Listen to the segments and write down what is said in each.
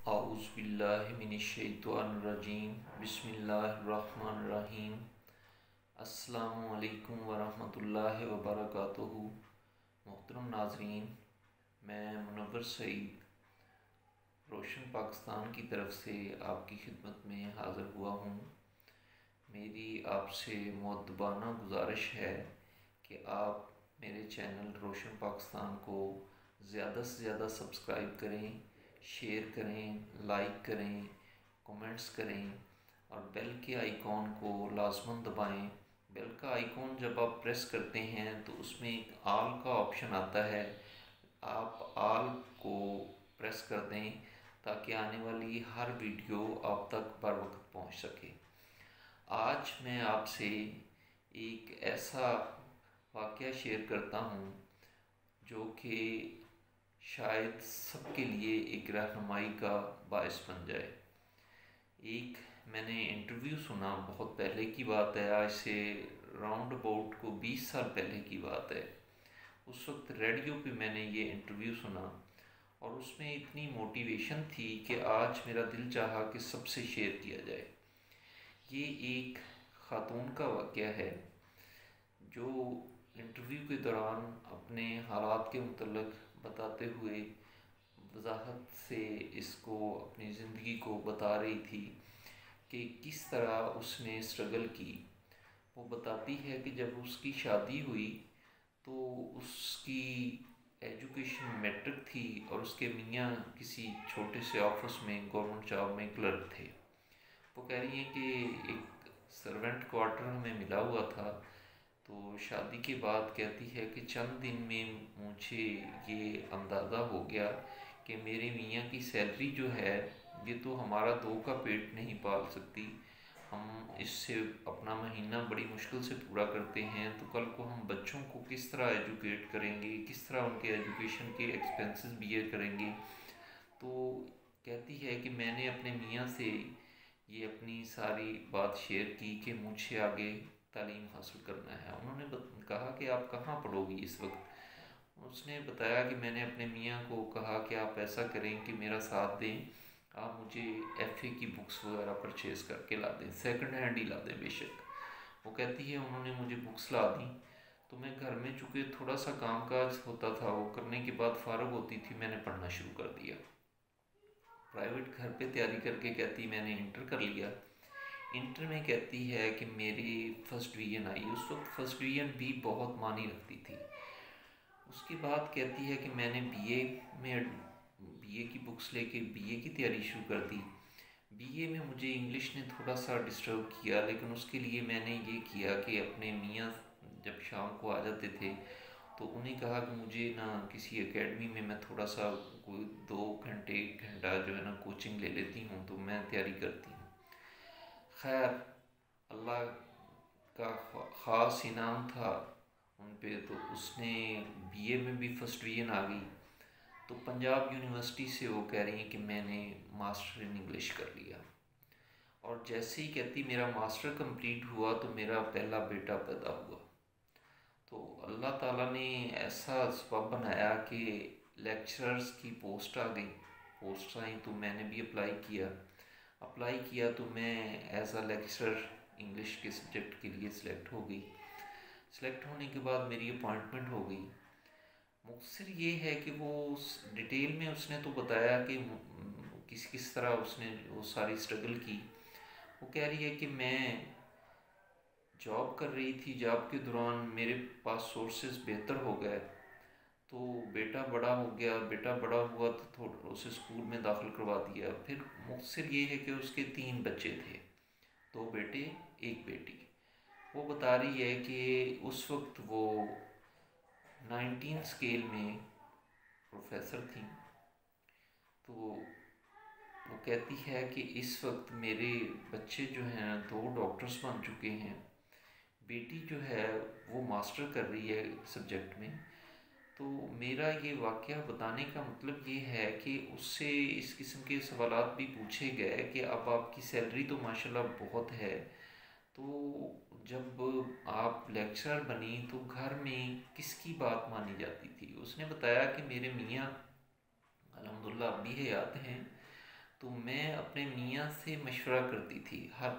اعوذ باللہ من الشیطان الرجیم بسم اللہ الرحمن الرحیم السلام علیکم ورحمۃ اللہ وبرکاتہ۔ محترم ناظرین، میں منور سعید روشن پاکستان کی طرف سے آپ کی خدمت میں حاضر ہوا ہوں۔ میری آپ سے مؤدبانہ گزارش ہے کہ آپ میرے چینل روشن پاکستان کو زیادہ سے زیادہ سبسکرائب کریں، شیئر کریں، لائک کریں، کومنٹس کریں اور بیل کے آئیکن کو لازماً دبائیں۔ بیل کا آئیکن جب آپ پریس کرتے ہیں تو اس میں ایک آل کا آپشن آتا ہے، آپ آل کو پریس کر دیں تاکہ آنے والی ہر ویڈیو آپ تک بر وقت پہنچ سکے۔ آج میں آپ سے ایک ایسا واقعہ شیئر کرتا ہوں جو کہ شاید سب کے لیے ایک رہنمائی کا باعث بن جائے۔ ایک میں نے انٹرویو سنا، بہت پہلے کی بات ہے، آج سے راؤنڈ اباؤٹ کو 20 سال پہلے کی بات ہے۔ اس وقت ریڈیو پہ میں نے یہ انٹرویو سنا اور اس میں اتنی موٹیویشن تھی کہ آج میرا دل چاہا کہ سب سے شیئر کیا جائے۔ یہ ایک خاتون کا واقعہ ہے جو انٹرویو کے دوران اپنے حالات کے متعلق بتاتے ہوئے وضاحت سے اس کو اپنی زندگی کو بتا رہی تھی کہ کس طرح اس نے اسٹرگل کی۔ وہ بتاتی ہے کہ جب اس کی شادی ہوئی تو اس کی ایجوکیشن میٹرک تھی اور اس کے میاں کسی چھوٹے سے آفس میں گورنمنٹ جاب میں کلرک تھے۔ وہ کہہ رہی ہیں کہ ایک سرونٹ کوارٹر ہمیں ملا ہوا تھا، تو شادی کے بعد کہتی ہے کہ چند دن میں مجھے یہ اندازہ ہو گیا کہ میرے میاں کی سیلری جو ہے یہ تو ہمارا دو کا پیٹ نہیں پال سکتی، ہم اس سے اپنا مہینہ بڑی مشکل سے پورا کرتے ہیں، تو کل کو ہم بچوں کو کس طرح ایجوکیٹ کریں گے، کس طرح ان کے ایجوکیشن کے ایکسپنسز بیئر کریں گے۔ تو کہتی ہے کہ میں نے اپنے میاں سے یہ اپنی ساری بات شیئر کی کہ مجھے آگے تعلیم حاصل کرنا ہے۔ انہوں نے کہا کہ آپ کہاں پڑھو گی اس وقت؟ اس نے بتایا کہ میں نے اپنے میاں کو کہا کہ آپ ایسا کریں کہ میرا ساتھ دیں، آپ مجھے ایف اے کی بکس وغیرہ پرچیز کر کے لا دیں، سیکنڈ ہینڈ ہی لا دیں بے شک۔ وہ کہتی ہے انہوں نے مجھے بکس لا دیں تو میں گھر میں چونکہ تھوڑا سا کام کاج ہوتا تھا، وہ کرنے کے بعد فارغ ہوتی تھی، میں نے پڑھنا شروع کر دیا۔ پرائیویٹ گھر پہ تیاری کر کے کہتی میں نے انٹر کر لیا۔ انٹر میں کہتی ہے کہ میری فرسٹ ڈویژن آئی، اس وقت فرسٹ ڈویژن بھی بہت معنی رکھتی تھی۔ اس کے بعد کہتی ہے کہ میں نے بی اے کی بکس لے کے بی اے کی تیاری شروع کر دی۔ بی اے میں مجھے انگلش نے تھوڑا سا ڈسٹرب کیا، لیکن اس کے لیے میں نے یہ کیا کہ اپنے میاں جب شام کو آ جاتے تھے تو انہیں کہا کہ مجھے نا کسی اکیڈمی میں تھوڑا سا کوئی 2 گھنٹے 1 گھنٹہ جو ہے نا کوچنگ لے لیتی ہوں تو میں تیاری کرتی ہوں۔ خیر، اللہ کا خاص انعام تھا ان پہ، تو اس نے بی اے میں بھی فرسٹ ڈویژن آ گئی، تو پنجاب یونیورسٹی سے وہ کہہ رہی ہیں کہ میں نے ماسٹر ان انگلش کر لیا۔ اور جیسے ہی کہتی میرا ماسٹر کمپلیٹ ہوا تو میرا پہلا بیٹا پیدا ہوا۔ تو اللہ تعالیٰ نے ایسا سبب بنایا کہ لیکچررز کی پوسٹ آ گئی، پوسٹ آئیں تو میں نے بھی اپلائی کیا تو میں ایز اے لیکچرر انگلش کے سبجیکٹ کے لیے سلیکٹ ہو گئی۔ سلیکٹ ہونے کے بعد میری اپوائنٹمنٹ ہو گئی۔ مختصر یہ ہے کہ وہ ڈیٹیل میں اس نے تو بتایا کہ کس طرح اس نے وہ ساری اسٹرگل کی۔ وہ کہہ رہی ہے کہ میں جاب کر رہی تھی، جاب کے دوران میرے پاس سورسز بہتر ہو گئے تو بیٹا بڑا ہوا تو تھوڑا اسے اسکول میں داخل کروا دیا۔ پھر مختصر یہ ہے کہ اس کے 3 بچے تھے، 2 بیٹے 1 بیٹی۔ وہ بتا رہی ہے کہ اس وقت وہ 19 اسکیل میں پروفیسر تھیں۔ تو وہ کہتی ہے کہ اس وقت میرے بچے جو ہیں 2 ڈاکٹرز بن چکے ہیں، بیٹی جو ہے وہ ماسٹر کر رہی ہے سبجیکٹ میں۔ تو میرا یہ واقعہ بتانے کا مطلب یہ ہے کہ اس سے اس قسم کے سوالات بھی پوچھے گئے کہ اب آپ کی سیلری تو ماشاءاللہ بہت ہے، تو جب آپ لیکچرر بنی تو گھر میں کس کی بات مانی جاتی تھی؟ اس نے بتایا کہ میرے میاں الحمدللہ اب بھی حیات ہیں، تو میں اپنے میاں سے مشورہ کرتی تھی ہر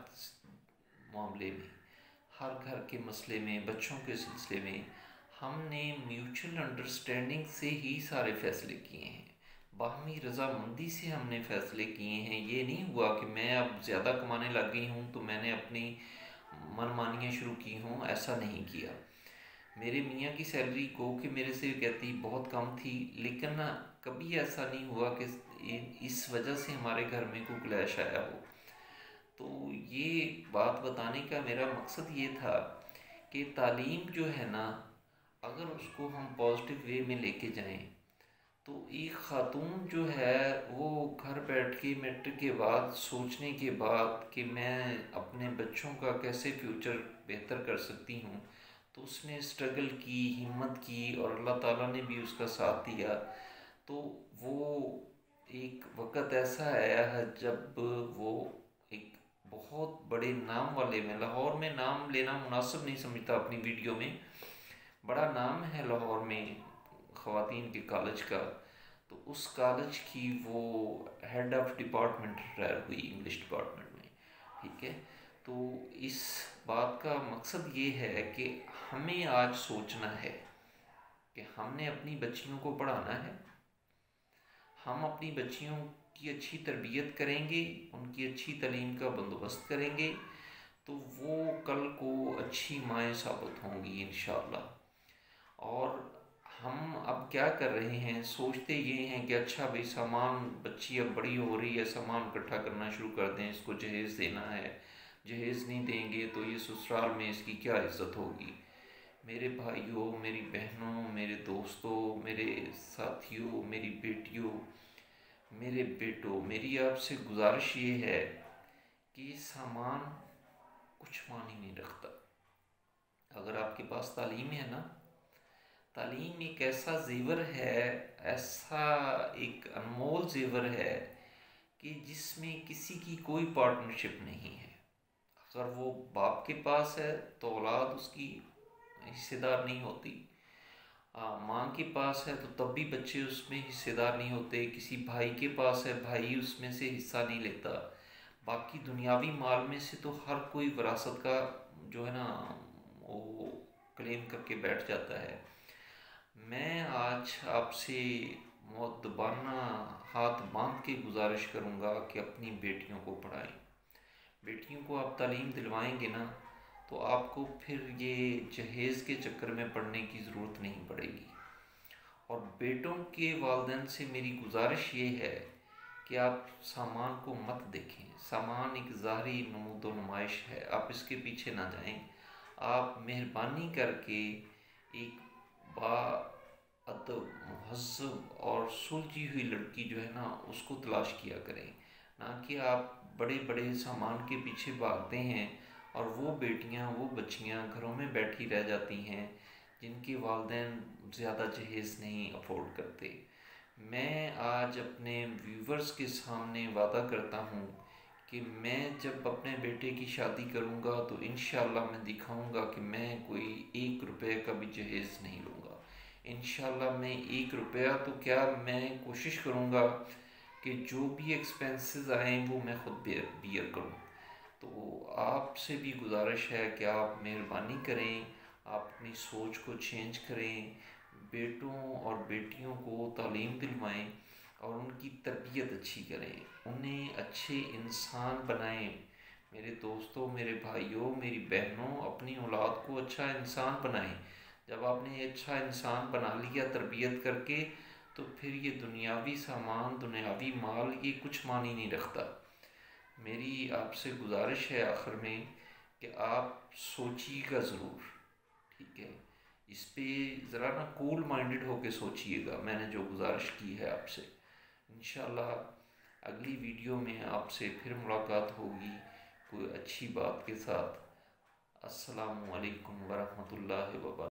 معاملے میں، ہر گھر کے مسئلے میں، بچوں کے سلسلے میں۔ ہم نے میوچل انڈرسٹینڈنگ سے ہی سارے فیصلے کیے ہیں، باہمی رضامندی سے ہم نے فیصلے کیے ہیں۔ یہ نہیں ہوا کہ میں اب زیادہ کمانے لگ گئی ہوں تو میں نے اپنی من مانیاں شروع کی ہوں، ایسا نہیں کیا۔ میرے میاں کی سیلری کو کہ میرے سے کہتی بہت کم تھی، لیکن کبھی ایسا نہیں ہوا کہ اس وجہ سے ہمارے گھر میں کوئی کلیش آیا ہو۔ تو یہ بات بتانے کا میرا مقصد یہ تھا کہ تعلیم جو ہے نا، اگر اس کو ہم پازیٹیو وے میں لے کے جائیں تو ایک خاتون جو ہے وہ گھر بیٹھ کے میٹرک کے بعد سوچنے کے بعد کہ میں اپنے بچوں کا کیسے فیوچر بہتر کر سکتی ہوں، تو اس نے اسٹرگل کی، ہمت کی، اور اللہ تعالیٰ نے بھی اس کا ساتھ دیا۔ تو وہ ایک وقت ایسا آیا ہے جب وہ ایک بہت بڑے نام والے میں، لاہور میں نام لینا مناسب نہیں سمجھتا اپنی ویڈیو میں، بڑا نام ہے لاہور میں خواتین کے کالج کا، تو اس کالج کی وہ ہیڈ آف ڈپارٹمنٹ ریٹائر ہوئی انگلش ڈپارٹمنٹ میں، ٹھیک ہے۔ تو اس بات کا مقصد یہ ہے کہ ہمیں آج سوچنا ہے کہ ہم نے اپنی بچیوں کو پڑھانا ہے، ہم اپنی بچیوں کی اچھی تربیت کریں گے، ان کی اچھی تعلیم کا بندوبست کریں گے تو وہ کل کو اچھی مائیں ثابت ہوں گی انشاءاللہ۔ اور ہم اب کیا کر رہے ہیں، سوچتے یہ ہیں کہ اچھا بھئی سامان، بچی اب بڑی ہو رہی ہے، سامان اکٹھا کرنا شروع کر دیں، اس کو جہیز دینا ہے، جہیز نہیں دیں گے تو یہ سسرال میں اس کی کیا عزت ہوگی۔ میرے بھائیوں، میری بہنوں، میرے دوستوں، میرے ساتھیوں، میری بیٹیوں، میرے بیٹوں، میری آپ سے گزارش یہ ہے کہ یہ سامان کچھ معنی نہیں رکھتا۔ اگر آپ کے پاس تعلیم ہے نا، تعلیم ایک ایسا زیور ہے، ایسا ایک انمول زیور ہے کہ جس میں کسی کی کوئی پارٹنرشپ نہیں ہے۔ اگر وہ باپ کے پاس ہے تو اولاد اس کی حصے دار نہیں ہوتی، ماں کے پاس ہے تو تب بھی بچے اس میں حصے دار نہیں ہوتے، کسی بھائی کے پاس ہے بھائی اس میں سے حصہ نہیں لیتا، باقی دنیاوی مال میں سے تو ہر کوئی وراثت کا جو ہے نا وہ کلیم کر کے بیٹھ جاتا ہے۔ میں آج آپ سے مؤدبانہ ہاتھ باندھ کے گزارش کروں گا کہ اپنی بیٹیوں کو پڑھائیں۔ بیٹیوں کو آپ تعلیم دلوائیں گے نا تو آپ کو پھر یہ جہیز کے چکر میں پڑنے کی ضرورت نہیں پڑے گی۔ اور بیٹوں کے والدین سے میری گزارش یہ ہے کہ آپ سامان کو مت دیکھیں، سامان ایک ظاہری نمود و نمائش ہے، آپ اس کے پیچھے نہ جائیں۔ آپ مہربانی کر کے ایک باادب، مہذب اور سلجھی ہوئی لڑکی جو ہے نا اس کو تلاش کیا کریں، نہ کہ آپ بڑے بڑے سامان کے پیچھے بھاگتے ہیں اور وہ بیٹیاں، وہ بچیاں گھروں میں بیٹھی رہ جاتی ہیں جن کے والدین زیادہ جہیز نہیں افورڈ کرتے۔ میں آج اپنے ویورز کے سامنے وعدہ کرتا ہوں کہ میں جب اپنے بیٹے کی شادی کروں گا تو انشاءاللہ میں دکھاؤں گا کہ میں کوئی 1 روپے کا بھی جہیز نہیں لوں گا۔ انشاءاللہ میں 1 روپیہ تو کیا، میں کوشش کروں گا کہ جو بھی ایکسپینسز آئیں وہ میں خود بیئر کروں۔ تو آپ سے بھی گزارش ہے کہ آپ مہربانی کریں، آپ اپنی سوچ کو چینج کریں، بیٹوں اور بیٹیوں کو تعلیم دلوائیں اور ان کی تربیت اچھی کریں، انہیں اچھے انسان بنائیں۔ میرے دوستوں، میرے بھائیوں، میری بہنوں، اپنی اولاد کو اچھا انسان بنائیں۔ جب آپ نے اچھا انسان بنا لیا تربیت کر کے تو پھر یہ دنیاوی سامان، دنیاوی مال یہ کچھ معنی نہیں رکھتا۔ میری آپ سے گزارش ہے آخر میں کہ آپ سوچیے گا ضرور، ٹھیک ہے، اس پہ ذرا نا کول مائنڈڈ ہو کے سوچیے گا، میں نے جو گزارش کی ہے آپ سے۔ انشاءاللہ اگلی ویڈیو میں آپ سے پھر ملاقات ہوگی کوئی اچھی بات کے ساتھ۔ السلام علیکم ورحمۃ اللہ وبرکاتہ۔